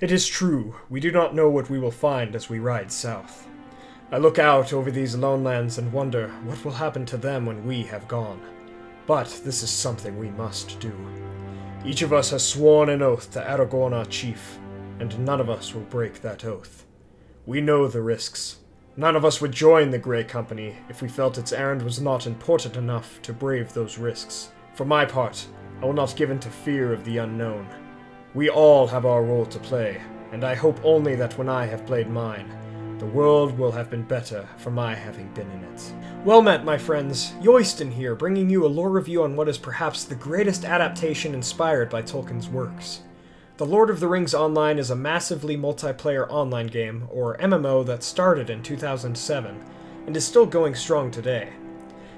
It is true, we do not know what we will find as we ride south. I look out over these lone lands and wonder what will happen to them when we have gone. But this is something we must do. Each of us has sworn an oath to Aragorn our chief, and none of us will break that oath. We know the risks. None of us would join the Grey Company if we felt its errand was not important enough to brave those risks. For my part, I will not give in to fear of the unknown. We all have our role to play, and I hope only that when I have played mine, the world will have been better for my having been in it. Well met, my friends. Yoyston here, bringing you a lore review on what is perhaps the greatest adaptation inspired by Tolkien's works. The Lord of the Rings Online is a massively multiplayer online game, or MMO, that started in 2007, and is still going strong today.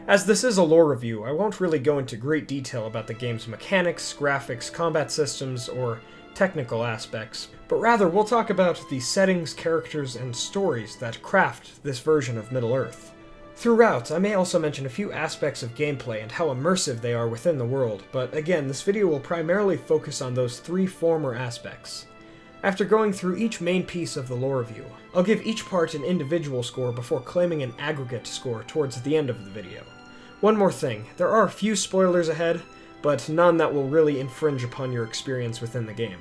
As this is a lore review, I won't really go into great detail about the game's mechanics, graphics, combat systems, or technical aspects, but rather we'll talk about the settings, characters, and stories that craft this version of Middle-earth. Throughout, I may also mention a few aspects of gameplay and how immersive they are within the world, but again, this video will primarily focus on those three former aspects. After going through each main piece of the lore review, I'll give each part an individual score before claiming an aggregate score towards the end of the video. One more thing, there are a few spoilers ahead, but none that will really infringe upon your experience within the game.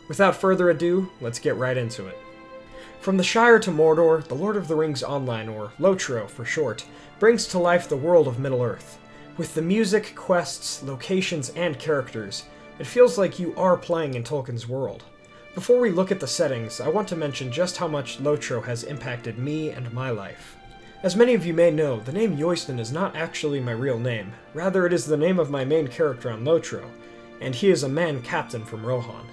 Without further ado, let's get right into it. From the Shire to Mordor, The Lord of the Rings Online, or LOTRO for short, brings to life the world of Middle-earth. With the music, quests, locations, and characters, it feels like you are playing in Tolkien's world. Before we look at the settings, I want to mention just how much LOTRO has impacted me and my life. As many of you may know, the name Yoyston is not actually my real name, rather it is the name of my main character on LOTRO, and he is a man-captain from Rohan.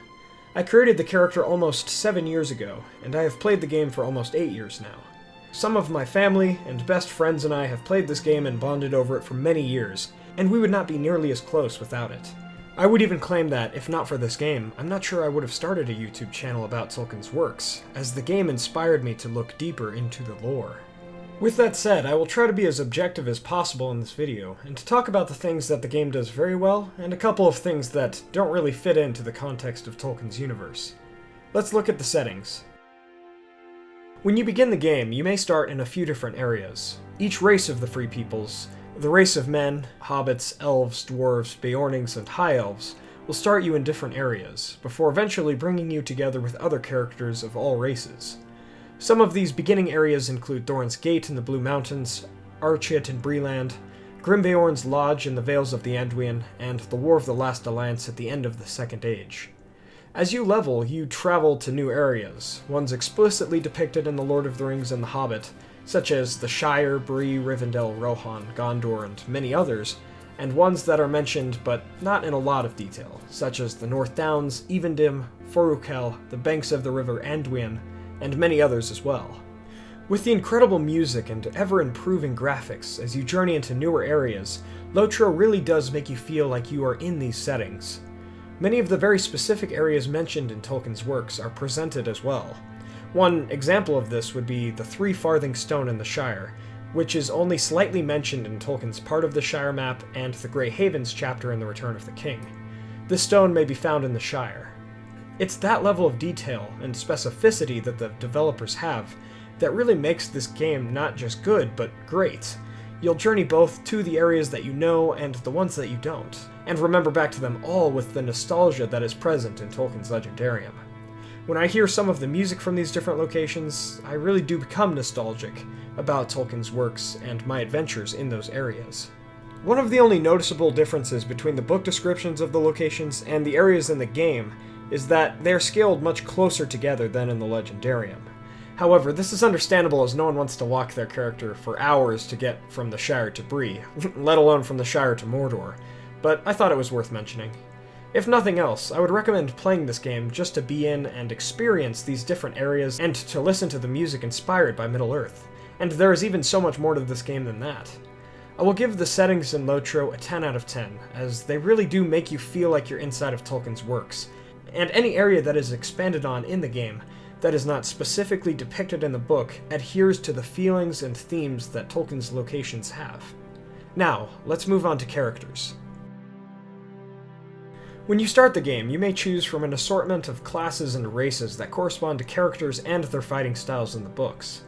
I created the character almost 7 years ago, and I have played the game for almost 8 years now. Some of my family and best friends and I have played this game and bonded over it for many years, and we would not be nearly as close without it. I would even claim that, if not for this game, I'm not sure I would have started a YouTube channel about Tolkien's works, as the game inspired me to look deeper into the lore. With that said, I will try to be as objective as possible in this video, and to talk about the things that the game does very well, and a couple of things that don't really fit into the context of Tolkien's universe. Let's look at the settings. When you begin the game, you may start in a few different areas. Each race of the Free Peoples, the race of men, hobbits, elves, dwarves, beornings, and high elves, will start you in different areas, before eventually bringing you together with other characters of all races. Some of these beginning areas include Thorin's Gate in the Blue Mountains, Archit in Bree-Land, Grimbeorn's Lodge in the Vales of the Anduin, and the War of the Last Alliance at the end of the Second Age. As you level, you travel to new areas, ones explicitly depicted in The Lord of the Rings and The Hobbit, such as the Shire, Bree, Rivendell, Rohan, Gondor, and many others, and ones that are mentioned but not in a lot of detail, such as the North Downs, Evendim, Forukel, the banks of the River Anduin, and many others as well. With the incredible music and ever-improving graphics as you journey into newer areas, LOTRO really does make you feel like you are in these settings. Many of the very specific areas mentioned in Tolkien's works are presented as well. One example of this would be the Three Farthing Stone in the Shire, which is only slightly mentioned in Tolkien's Part of the Shire map and the Grey Havens chapter in The Return of the King. This stone may be found in the Shire. It's that level of detail and specificity that the developers have that really makes this game not just good, but great. You'll journey both to the areas that you know and the ones that you don't, and remember back to them all with the nostalgia that is present in Tolkien's Legendarium. When I hear some of the music from these different locations, I really do become nostalgic about Tolkien's works and my adventures in those areas. One of the only noticeable differences between the book descriptions of the locations and the areas in the game is that they're scaled much closer together than in the Legendarium. However, this is understandable as no one wants to walk their character for hours to get from the Shire to Bree, let alone from the Shire to Mordor, but I thought it was worth mentioning. If nothing else, I would recommend playing this game just to be in and experience these different areas and to listen to the music inspired by Middle-earth, and there is even so much more to this game than that. I will give the settings in LOTRO a 10 out of 10, as they really do make you feel like you're inside of Tolkien's works, and any area that is expanded on in the game that is not specifically depicted in the book adheres to the feelings and themes that Tolkien's locations have. Now, let's move on to characters. When you start the game, you may choose from an assortment of classes and races that correspond to characters and their fighting styles in the books.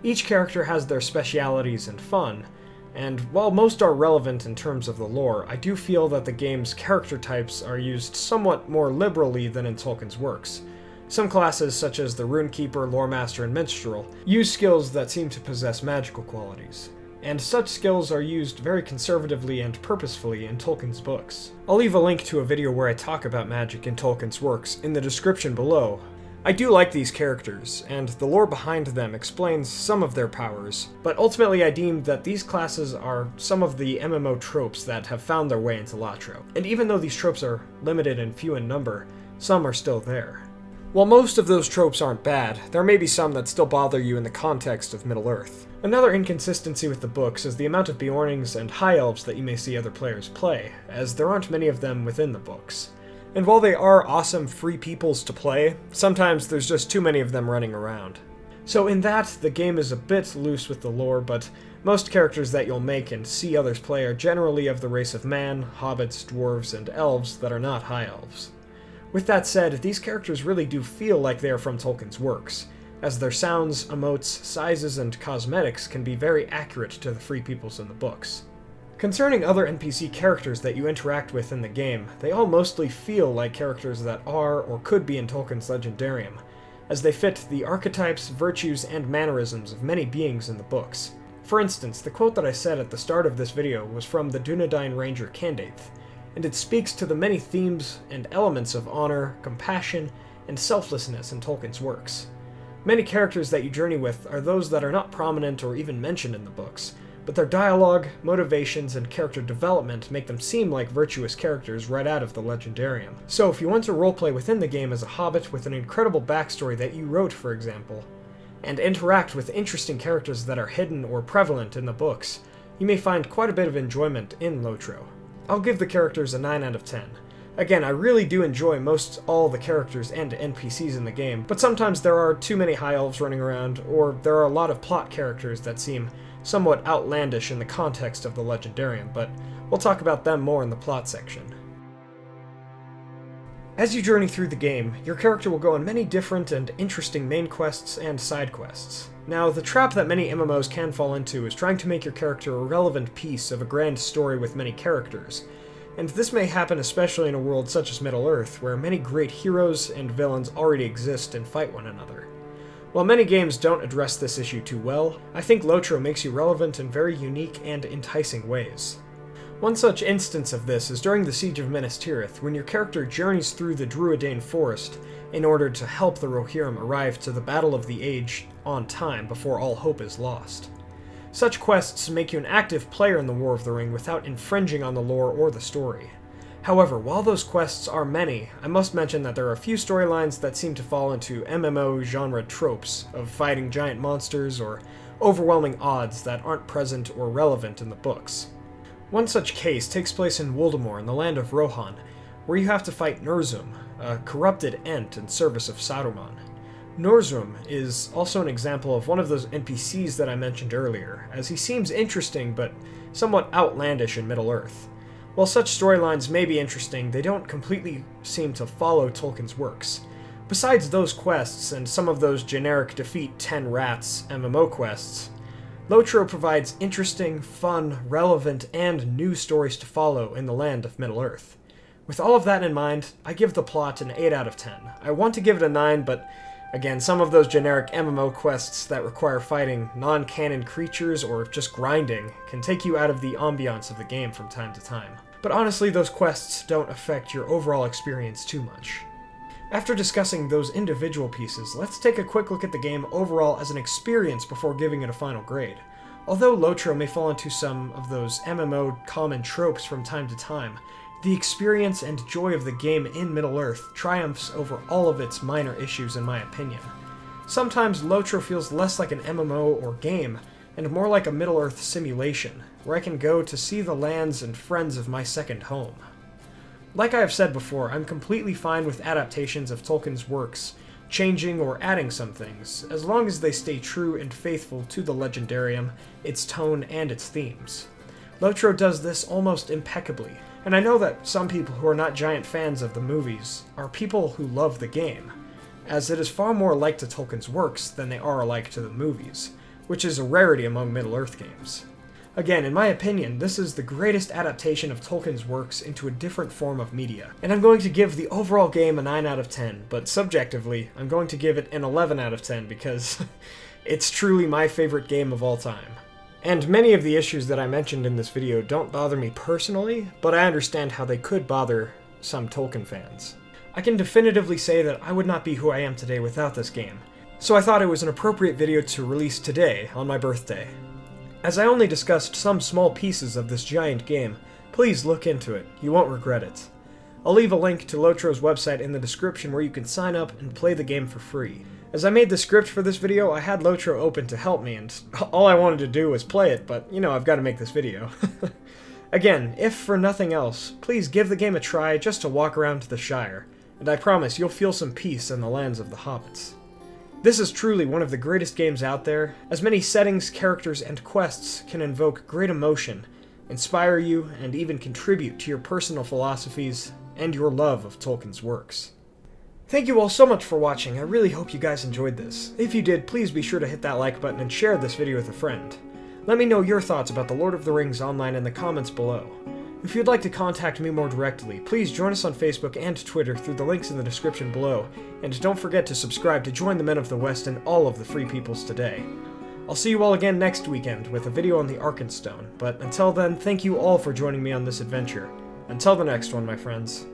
Each character has their specialities and fun, and while most are relevant in terms of the lore, I do feel that the game's character types are used somewhat more liberally than in Tolkien's works. Some classes, such as the Runekeeper, Loremaster, and Minstrel, use skills that seem to possess magical qualities, and such skills are used very conservatively and purposefully in Tolkien's books. I'll leave a link to a video where I talk about magic in Tolkien's works in the description below. I do like these characters, and the lore behind them explains some of their powers, but ultimately I deem that these classes are some of the MMO tropes that have found their way into LOTRO, and even though these tropes are limited and few in number, some are still there. While most of those tropes aren't bad, there may be some that still bother you in the context of Middle-earth. Another inconsistency with the books is the amount of Beornings and High Elves that you may see other players play, as there aren't many of them within the books. And while they are awesome free peoples to play, sometimes there's just too many of them running around. So in that, the game is a bit loose with the lore, but most characters that you'll make and see others play are generally of the race of man, hobbits, dwarves, and elves that are not high elves. With that said, these characters really do feel like they are from Tolkien's works, as their sounds, emotes, sizes, and cosmetics can be very accurate to the free peoples in the books. Concerning other NPC characters that you interact with in the game, they all mostly feel like characters that are or could be in Tolkien's Legendarium, as they fit the archetypes, virtues, and mannerisms of many beings in the books. For instance, the quote that I said at the start of this video was from the Dunedain Ranger Candaith, and it speaks to the many themes and elements of honor, compassion, and selflessness in Tolkien's works. Many characters that you journey with are those that are not prominent or even mentioned in the books, but their dialogue, motivations, and character development make them seem like virtuous characters right out of the Legendarium. So if you want to roleplay within the game as a hobbit with an incredible backstory that you wrote, for example, and interact with interesting characters that are hidden or prevalent in the books, you may find quite a bit of enjoyment in LOTRO. I'll give the characters a 9 out of 10. Again, I really do enjoy most all the characters and NPCs in the game, but sometimes there are too many high elves running around, or there are a lot of plot characters that seem somewhat outlandish in the context of the Legendarium, but we'll talk about them more in the plot section. As you journey through the game, your character will go on many different and interesting main quests and side quests. Now, the trap that many MMOs can fall into is trying to make your character a relevant piece of a grand story with many characters, and this may happen especially in a world such as Middle-earth, where many great heroes and villains already exist and fight one another. While many games don't address this issue too well, I think LOTRO makes you relevant in very unique and enticing ways. One such instance of this is during the Siege of Minas Tirith, when your character journeys through the Druidain forest in order to help the Rohirrim arrive to the Battle of the Age on time before all hope is lost. Such quests make you an active player in the War of the Ring without infringing on the lore or the story. However, while those quests are many, I must mention that there are a few storylines that seem to fall into MMO genre tropes of fighting giant monsters or overwhelming odds that aren't present or relevant in the books. One such case takes place in Woldemort in the land of Rohan, where you have to fight Nurzum, a corrupted Ent in service of Saruman. Nurzum is also an example of one of those NPCs that I mentioned earlier, as he seems interesting but somewhat outlandish in Middle-earth. While such storylines may be interesting, they don't completely seem to follow Tolkien's works. Besides those quests and some of those generic defeat 10 rats MMO quests, LOTRO provides interesting, fun, relevant, and new stories to follow in the land of Middle-earth. With all of that in mind, I give the plot an 8 out of 10. I want to give it a 9, but again, some of those generic MMO quests that require fighting non-canon creatures or just grinding can take you out of the ambiance of the game from time to time. But honestly, those quests don't affect your overall experience too much. After discussing those individual pieces, let's take a quick look at the game overall as an experience before giving it a final grade. Although LOTRO may fall into some of those MMO common tropes from time to time, the experience and joy of the game in Middle-earth triumphs over all of its minor issues in my opinion. Sometimes LOTRO feels less like an MMO or game, and more like a Middle-earth simulation, where I can go to see the lands and friends of my second home. Like I have said before, I'm completely fine with adaptations of Tolkien's works, changing or adding some things, as long as they stay true and faithful to the Legendarium, its tone, and its themes. LOTRO does this almost impeccably, and I know that some people who are not giant fans of the movies are people who love the game, as it is far more alike to Tolkien's works than they are alike to the movies, which is a rarity among Middle-earth games. Again, in my opinion, this is the greatest adaptation of Tolkien's works into a different form of media, and I'm going to give the overall game a 9 out of 10, but subjectively, I'm going to give it an 11 out of 10 because it's truly my favorite game of all time. And many of the issues that I mentioned in this video don't bother me personally, but I understand how they could bother some Tolkien fans. I can definitively say that I would not be who I am today without this game, so I thought it was an appropriate video to release today, on my birthday. As I only discussed some small pieces of this giant game, please look into it, you won't regret it. I'll leave a link to LOTRO's website in the description where you can sign up and play the game for free. As I made the script for this video, I had LOTRO open to help me, and all I wanted to do was play it, but you know, I've got to make this video. Again, if for nothing else, please give the game a try just to walk around the Shire, and I promise you'll feel some peace in the lands of the hobbits. This is truly one of the greatest games out there, as many settings, characters, and quests can invoke great emotion, inspire you, and even contribute to your personal philosophies and your love of Tolkien's works. Thank you all so much for watching. I really hope you guys enjoyed this. If you did, please be sure to hit that like button and share this video with a friend. Let me know your thoughts about The Lord of the Rings Online in the comments below. If you'd like to contact me more directly, please join us on Facebook and Twitter through the links in the description below, and don't forget to subscribe to join the Men of the West and all of the Free Peoples today. I'll see you all again next weekend with a video on the Arkenstone, but until then, thank you all for joining me on this adventure. Until the next one, my friends.